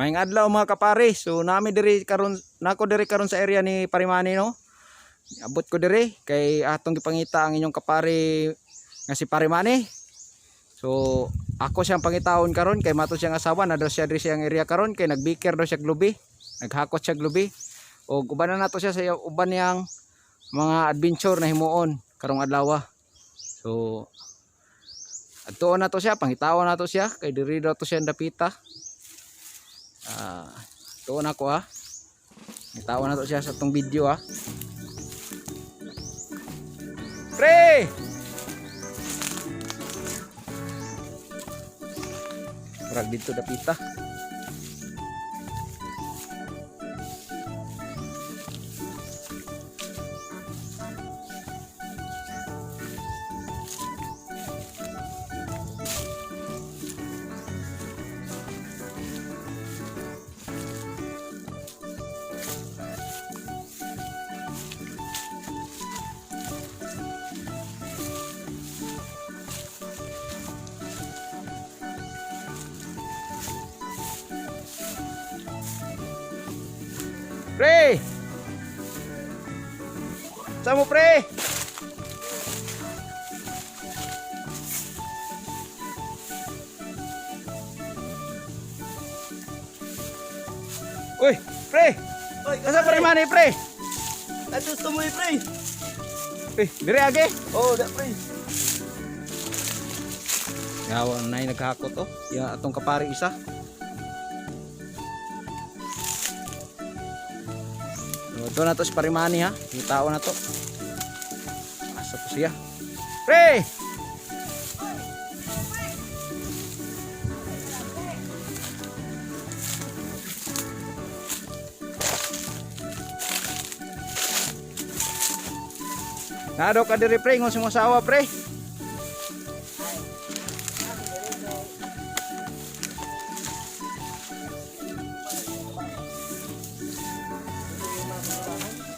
Maayong adlaw mga kapare. So nami diri karon nako diri karon sa area ni Parimani no. Abot ko diri kay atong gipangita ang inyong kapare nga si Parimani. So ako siyang pangitawon karon kay mato siyang asawa na daw siya diri siyang area karon kay nagbiker daw siya glubi. Naghakot siya glubi. O uban na nato siya sa uban niyang mga adventure na himuon karong adlaw. So adtuon na to siya, pangitawon na to siya kay diri daw to siya dapita. Tuon ako ha. Pangitawon na to siya sa tong video ha. Pre! Murag dito dapita. Pre! Saan mo pre? Uy, pre! Oy, Asa Parimani pre? atus to mo pre. Dire age? Oh, da pre. Yawan na naghakot oh. Yung atong kapari isa. Doon na to si Parimani ha. Yung tao na to. Asa to siya. Pre! Nado ka diri pre. Ngos mo sawa pre.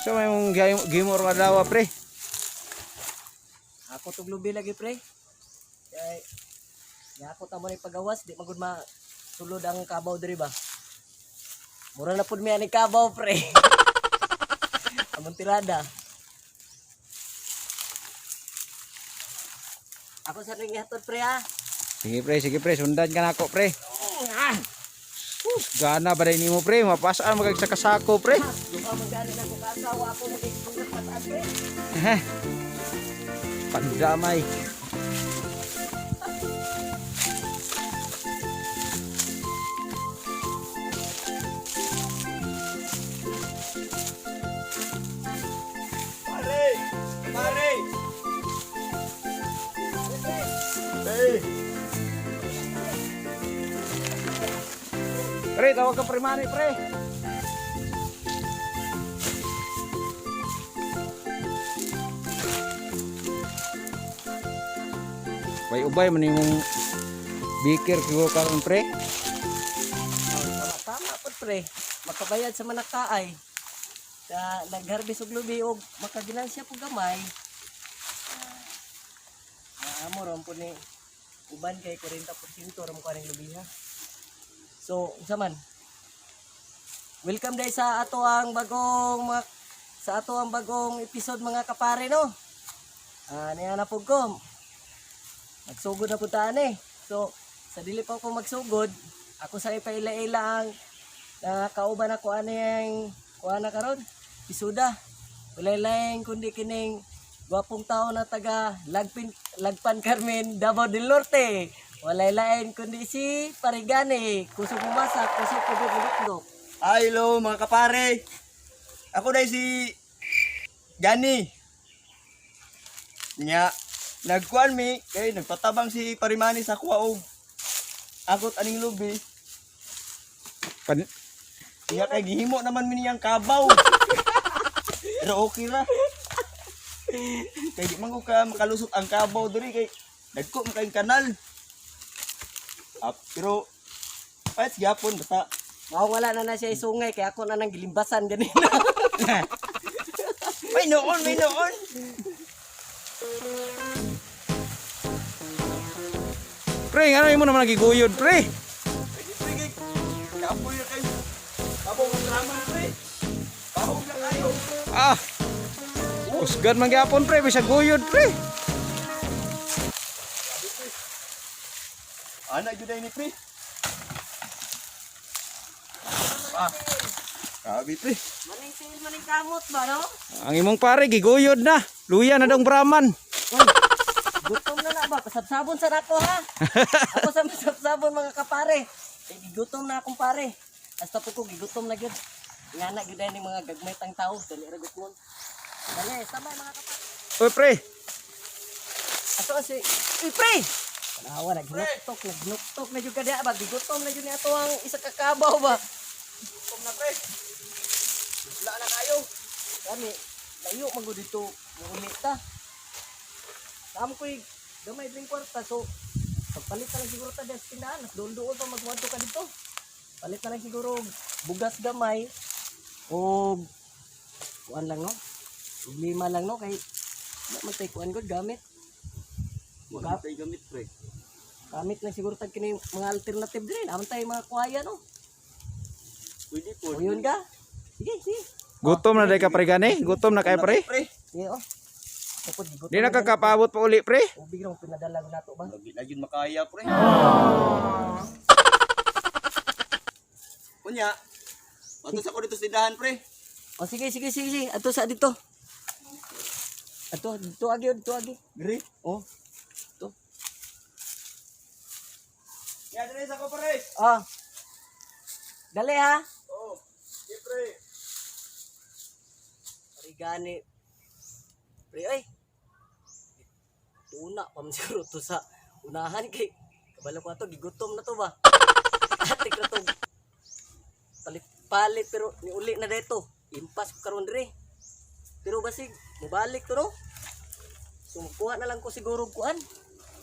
So may mong gimor nga daw pre. Ako tog lubi lagi pre. Kay ako ta mo ni pagawas di magud sulod ang kabaw diri ba. Mura na pud mi ani kabaw pre. Among tirada. Ako sa ring ihatod pre ha. Sige pre, sundan ka na ako pre. Gana ba rin mo pre, mapasaan magag sa kasako pre. Duha magani na ko kasawa ako mo kay pataan pre. Pandamay. Pare! Pare! Hey! Pre, tawag ka Parimani pre. Ubay man imong bikir kigo karon pre. Tama po pre. Makabayad sa manakaay. Nagharvest og lubi og makaginansya po gamay. Amo ron po ni uban kay 40% ram ko aning lubi ha. So, unsa man? Welcome day sa ato ang bagong episode mga kapare no. Niya na po ko. Nagsugod na po taan. So, sa dili pa ako magsugod, ako sa ipaila-ila ang kauban ako aneng kuha na karon. Isuda. Walay laing kundi kining gwapong tao na taga Lagpan Carmen, Davao del Norte. Walay lain kundi si Parigani, kusog umasak, kusog kubog-bulok. Hello mga kapare. Ako dai si Gani. Nya nagkuan mi kay nagpatabang si Parimani sa kuwaog. Agot aning lubi. Nya kay gihimo naman mi niyang kabaw. Pero okay ra. Kay di man ko ka makalusot ang kabaw diri kay dagko man kay kanal. Pero pahit gyapon basta Wala na siya isungay kaya ako na nang gilimbasan ganina. may noon. Pre, ano mo naman nagiguyod pre? Kapoy na kayo Ah. Usgan man gyapon pre, bisag guyod pre. Ana jud ni pre. Ah. Grabe pre. Maning kamot ba, no? Ang imong pare giguyod na. Luya na dong Brahman. Uy, gutom na ba? Pasabsabon sa nako ha. Ako sa pasabsabon mga kapare. Eh, gigutom na akong pare. Hasta po ko gigutom na gyud. Nga na gyud ni mga gagmaytang tao dali ra gud mo. Dali, samay mga kapare. Oy pre. Ato si Uy, pre. Panawa nagnuktok na jud kada ba gigutom na jud ni ato ang isa ka kabaw ba. Kom na pre. Wala na kayo. Kami layo man gud dito umita. Tamo ko'y gamay din kwarta so pagpalit na lang siguro ta des tindahan at doon pa magwadto ka dito. Palit na lang siguro og bugas gamay o kuan lang no. Og 5 lang no kay man tay kuan gud gamit. Wala tay gamit pre. Gamit lang siguro tag kini mga alternative din. Amon tay mga kuaya no. Pwede po. O yun ka. Sige, sige. Gutom na day ka pre gani? Gutom na kay pre? Sige oh. Tapos gigot. Di na kakapabot pa uli pre. Ubig lang pinadala nato ba? Lagi na yun makaya pre. Kunya. Matos ako dito sa tindahan pre. O sige, sige, sige, sige. Ato sa dito. Ato, dito agi. Gri. Oh. Ito. Ya dali sa ko pre. Ah. Dali ha. Oh. Sige pre. Origani. Pre, ay. Tuna pa man siguro to sa unahan kay kabalo ko ato gigutom na to ba. Atik na to. Palit pero niuli na dito. Impas ko karon dire. Pero basig mobalik to no. So magkuha na lang ko siguro kuan.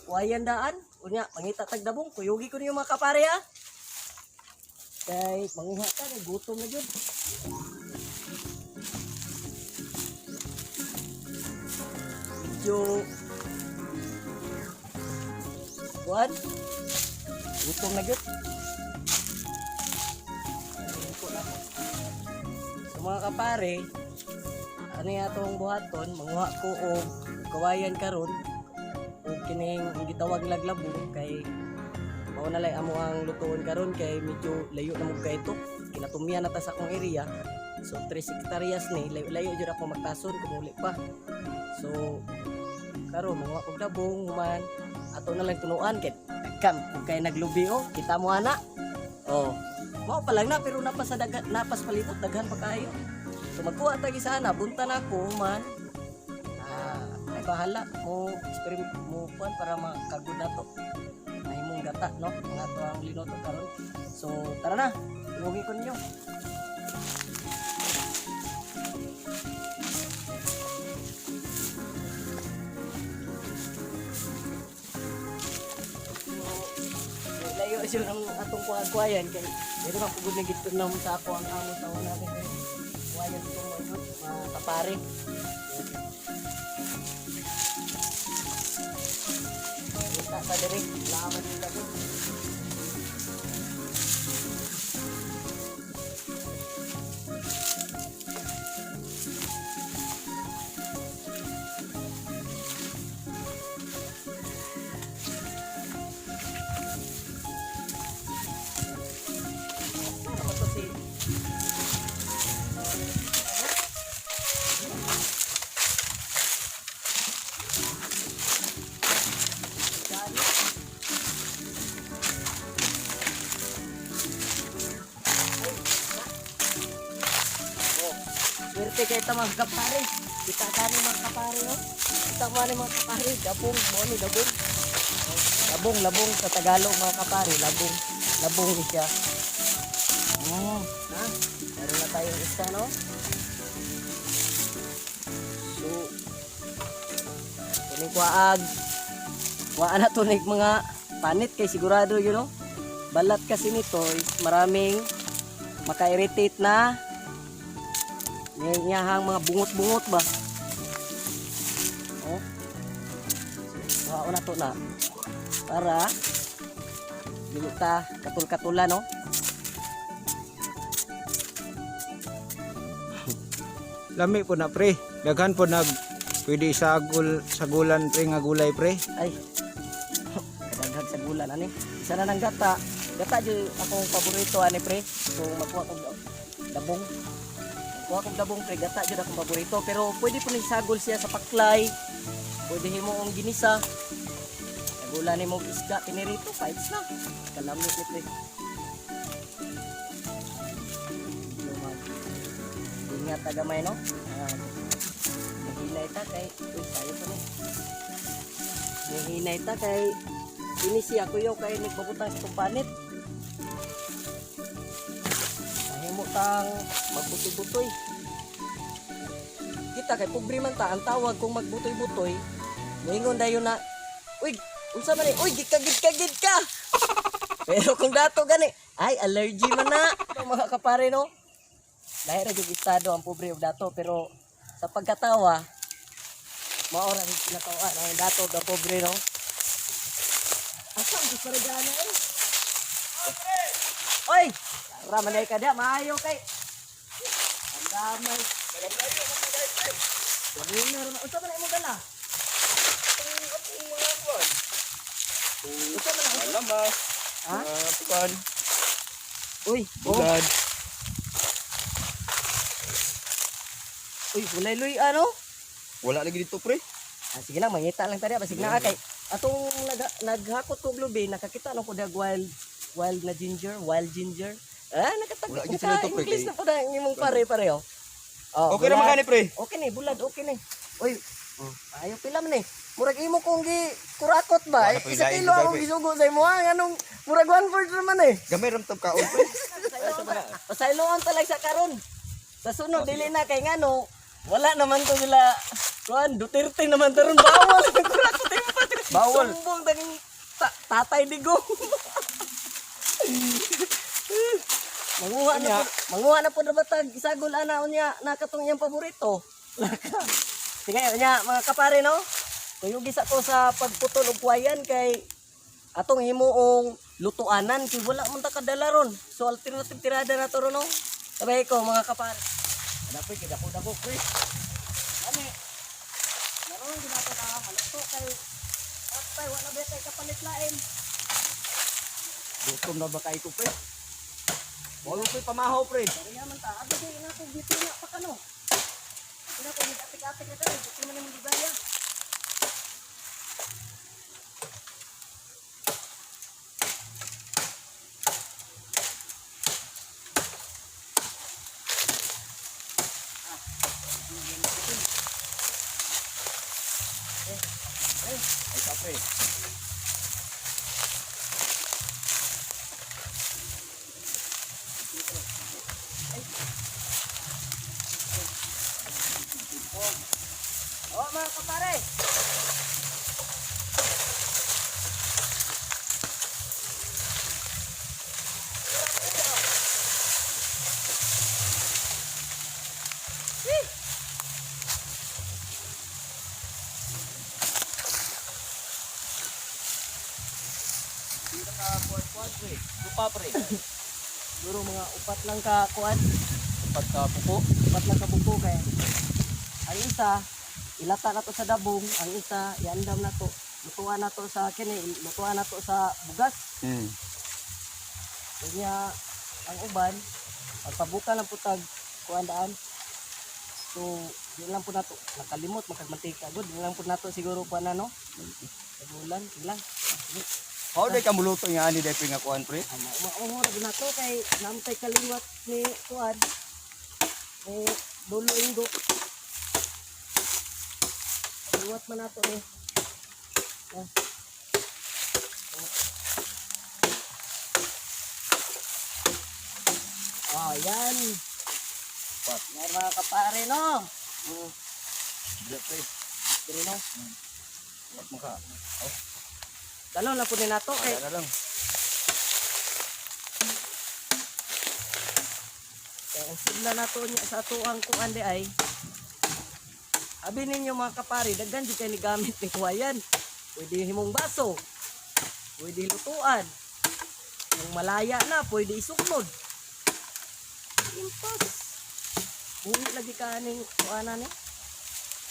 Kuhayan daan. Unya mangita tag dabong kuyugi ko niyo mga kapare ha. Kay manguha ka kay gutom na jud. Yo. Kuan. Gutom na jud. So mga kapare, ano atong buhaton, manguha ko og kawayan karon og kining gitawag laglabong kay mao na lay amo ang lutuon karon kay medyo layo na mo kay ito. Kinatumya na ta sa akong area. So 3 hectares ni layo jud ako magtason kung uli pa. So karon manguha og dabong man ato na lang tunuan kay kam kay naglubi oh kita mo ana. Oh. Mao pa lang na pero napas sa dagat napas palitot daghan pa kayo. So magkuha tagi sana bunta na ako man. Ay bahala mo experiment mo kuan para makagud nato. Mahimong gata no nga to ang linoto karon. So tara na. Iuwi ko ninyo. Layo siya ng atong kuwayan kay dito man pugod na gito na sa ako ang amo sa una natin kay kuwayan ko mga kapare. Kita pa diri laman nila ko. Swerte kay ta mga kapare. Kita kani mga kapare no. Kita mo ni mga kapare, dabong mo ni dabong. Labong sa Tagalog mga kapare, labong. Labong ni siya. Ha? Meron na tayong isa no. So kini kuaag. Kuha na to nig mga panit kay sigurado yun no. Balat kasi nito is maraming maka-irritate na niyahang mga bungot-bungot ba. Oh. Kuha na to na. Para ta katul-katulan no. lami po na pre. Daghan po nag pwede sagulan pre nga gulay pre. Ay. Kadaghan sa gulan ani. Isa na ng gata. Gata jud akong paborito ani pre. So magkuha ko dabong. Magkuha ko dabong pre, gata jud akong paborito pero pwede po ni sagol siya sa paklay. Pwede himoong ginisa. Sagulan ni mong isda pinirito, fights na. Kalamit ni pre. Ingat tagamay no. Hinay ta kay uy sayo pa ni. Hinay ta kay ini siya kuyo kay nagbabutang sa kumpanit. Nahimo tang magbutoy-butoy. Kita kay pobre man ta ang tawag kung magbutoy-butoy. Moingon dayon na, uy, unsa man ni? Uy, gikagid ka. Pero kung dato gani, ay allergy man na. Mga kapare no. Dahil ra gyud estado ang pobre og dato pero sa pagkatawa maora rin pinatawaan ang dato ng pobre no. Asa ang disparigana eh. Oy! Raman ay ka dia, maayo kay. Ang damay. Gabuner na. Unsa man ay mo dala? Unsa man ay? Alam ba? Ha? Pukan. Uy, oh. Bugad. Uy, bulay-luy ano? Wala lagi dito pre. Ah, sige lang, mangita lang tadi basig na kay. Atong naghakot ko globe, nakakita lang ko dag wild ginger. Ah, nakatag. Wala gyud sila to, pre, English kay- na po na imong pareho. Oh, Okay ra man gani pre. Okay ni, bulad okay ni. Uy, ayo pila man ni. Murag imo kong gi kurakot ba? Wala pa Isa ilain, kilo lugar, akong pre. gisugo sa imo ha. Anong murag 1/4 naman eh. Gamay ram tab kaon pre. Pasayloan talag sa karon. Sa sunod dili na kay ngano. Wala naman to sila. Kuan Duterte naman taron bawal ang kurakot imo pa. Bawal. Sumbong taging tatay digong. Manguha na po na batag isagol ana unya nakatong iyang paborito. Sige unya mga kapare no. Tuyugis ako sa pagputol og kuwayan kay atong himuong lutuanan kay wala man ta kadala ron. So alternative tirada na to ron no. Sabay ko mga kapare. Dapat kay dako pre. Ani. Naron ginato na maluto kay atay wala ba kay kapalit lain. Gutom na ba kay ko pre? Wala pre pamahaw pre. Kaya man ta, abi di na ko gitu na pa kano. Ina ko atik-atik na tayo, hindi man yung ligaya. Ay ka pre. Oh mga kapare. Dito ka kuan pre. Lupa pre. Siguro mga upat lang ka kuan, Pagka pupo. upat lang ka buko kay. Ang isa ilata na to sa dabong, ang isa iandam na to. Lutuan na to sa kini, lutuan na to sa bugas. Kanya ang uban, pagpabuka lang po tag kuandaan. So, di lang po nato nakalimot makagmantika gud, di lang po nato siguro kuan ano. Tagulan, ilang. How day ka muluto nga ani day nga kuan pre? Maumor na to kay namtay kaliwat ni kuan. Dulo indo. Kaliwat man nato ni. Oh, yan. Yan mga kapare, no? Diya pre. Dili, no? Wag mo ka. Dalaw lang po ni nato kay Kaya na lang. ang sigla nato niya sa ato ang kuan di ay. Abi ninyo mga kapare, daghan di kay ni gamit ni kuwayan. Pwede himong baso. Pwede lutuan. Kung malaya na, pwede isuklod. Impas. buhi lagi ka ning kuana ni.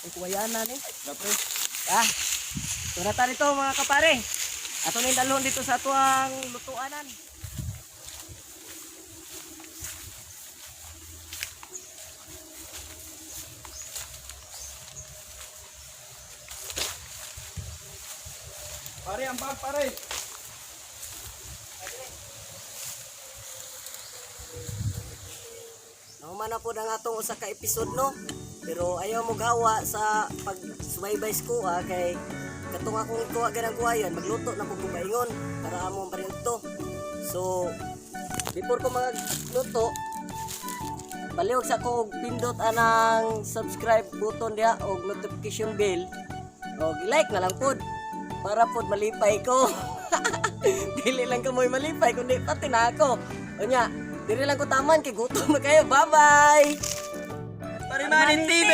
Ay kuwayana ni. Na pre. Ah. Tunata nito mga kapare. Ato ning dalhon dito sa tuang lutuanan. Pare, ang bag pare. Nahuman na po ang atong usa ka episode no. Pero ayaw mo gawa sa pag-subaybay ko kay katong akong kuha ganang kuhayan magluto na po kung maingon para among parinto. So before ko magluto baliwag sa ko og pindot anang subscribe button diha og notification bell. Og like na lang pod para pod malipay ko. Dili lang kamoy malipay kundi pati na ako. Unya, dili lang ko taman kay gutom na kayo. Bye-bye. Parimani TV.